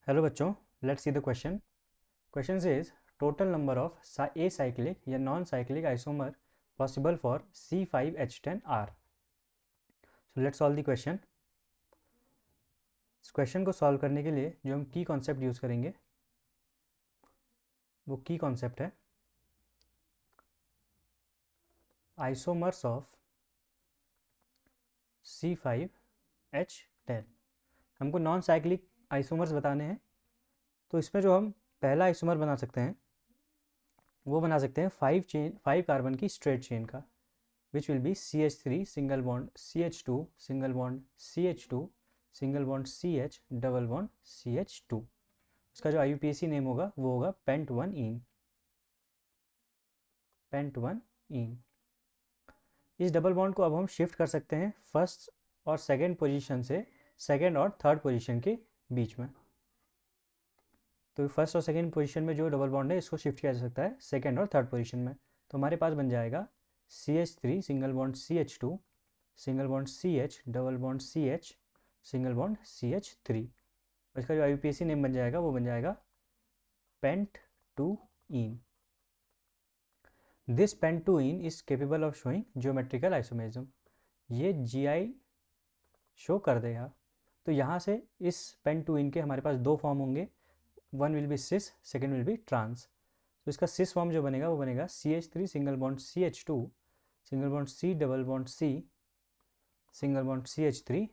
Hello बच्चों, let's see the question. Question is total number of acyclic या non cyclic isomer possible for C5H10R. So let's solve the question. इस question को solve करने के लिए जो हम की कॉन्सेप्ट यूज़ करेंगे वो की कॉन्सेप्ट है आइसोमर्स ऑफ C5H10. हमको नॉन साइक्लिक आइसोमर्स बताने हैं, तो इसमें जो हम पहला आइसोमर बना सकते हैं वो बना सकते हैं 5 कार्बन की स्ट्रेट चेन का, which will be CH3 single bond CH2 single bond CH2 single bond CH double bond CH2. इसका जो IUPAC नेम होगा वो होगा pent1ene. इस डबल बॉन्ड को अब हम शिफ्ट कर सकते हैं फर्स्ट और सेकेंड पोजीशन से सेकेंड और थर्ड पोजीशन के बीच में. तो फर्स्ट और सेकेंड पोजीशन में जो डबल बॉन्ड है इसको शिफ्ट किया जा सकता है सेकेंड और थर्ड पोजीशन में. तो हमारे पास बन जाएगा CH3 single bond CH2 single bond CH double bond CH single bond CH3. और इसका जो IUPAC नेम बन जाएगा वो बन जाएगा pent2ene. This pent2ene is capable of showing geometrical isomerism. ये GI शो कर देगा. तो यहाँ से इस pent2ene के हमारे पास दो फॉर्म होंगे. One will be cis, second will be trans. तो इसका सिस फॉर्म जो बनेगा वो बनेगा CH3 single bond CH2 single bond C double bond C single bond CH3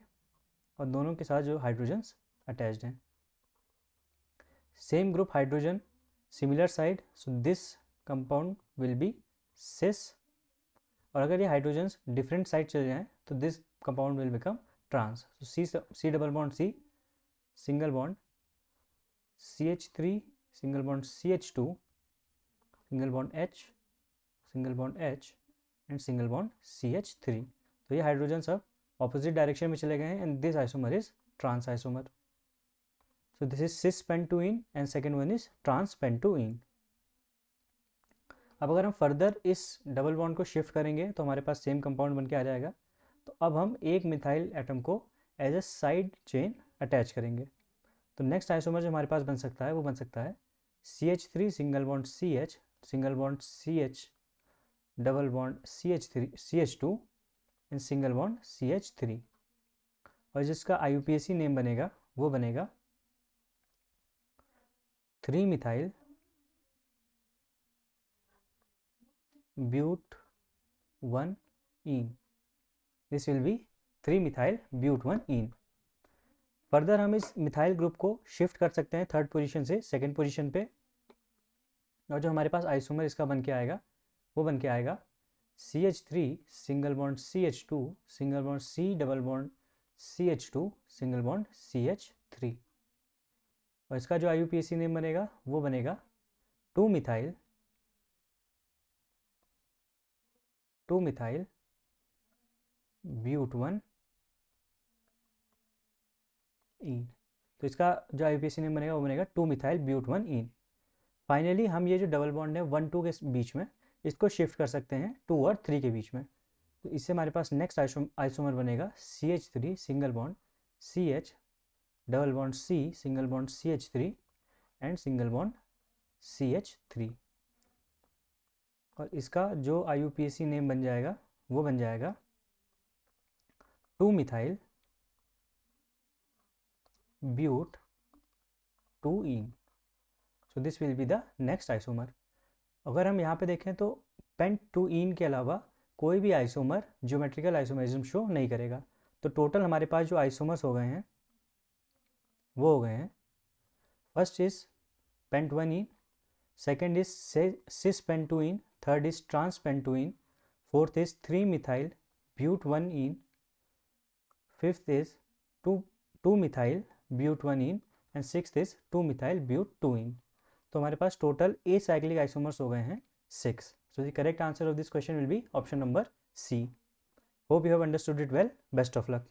और दोनों के साथ जो हाइड्रोजन्स अटैच्ड हैं. Same group hydrogen similar side, so this compound will be cis. और अगर ये हाइड्रोजन्स डिफरेंट साइड चले जाएं तो this compound will become trans. So C double bond C single bond CH3 single bond CH2 single bond H single bond H and single bond CH3. तो ये hydrogen सब opposite direction में चले गए हैं and this isomer is trans isomer. So this is cis pentene and second one is trans pentene. अब अगर हम फर्दर इस डबल बॉन्ड को शिफ्ट करेंगे तो हमारे पास सेम कंपाउंड बन के आ जाएगा. तो अब हम एक मिथाइल एटम को as a side chain attach करेंगे. तो नेक्स्ट आइसोमर जो हमारे पास बन सकता है वो बन सकता है CH3 single bond CH single bond CH double bond CH2 and single bond CH3. और जिसका IUPAC नेम बनेगा वो बनेगा 3-methyl but1ene. This will be 3-methyl but1ene. Further हम इस मिथाइल ग्रुप को शिफ्ट कर सकते हैं थर्ड पोजीशन से सेकेंड पोजीशन पे. और जो हमारे पास आइसोमर इसका बन के आएगा वो बन के आएगा CH3 single bond CH2 single bond C double bond CH2 single bond CH3. और इसका जो IUPAC नेम बनेगा वो बनेगा 2-methyl but1ene. तो इसका जो IUPAC नेम बनेगा वो बनेगा 2-methyl but1ene. फाइनली हम ये जो डबल बॉन्ड है 1-2 के बीच में इसको शिफ्ट कर सकते हैं 2 और 3 के बीच में. तो इससे हमारे पास नेक्स्ट आइसोमर बनेगा CH3 single bond CH double bond C single bond CH3 and single bond CH3. और इसका जो IUPAC नेम बन जाएगा वो बन जाएगा 2-methyl but2ene. So this will be the next isomer. अगर हम यहाँ पे देखें तो pent2ene के अलावा कोई भी आइसोमर ज्योमेट्रिकल आइसोमेरिज्म शो नहीं करेगा. तो टोटल हमारे पास जो आइसोमर्स हो गए हैं वो हो गए हैं first is pent1ene, second is cis pent2ene, third is trans pent2ene, fourth is 3-methyl but1ene, fifth is 2-methyl but1ene and sixth is 2-methyl but2ene. तो हमारे पास टोटल ए साइक्लिक आइसोमर्स हो गए हैं 6. So the correct answer of this question will be option number C. Hope you have understood it well. Best of luck.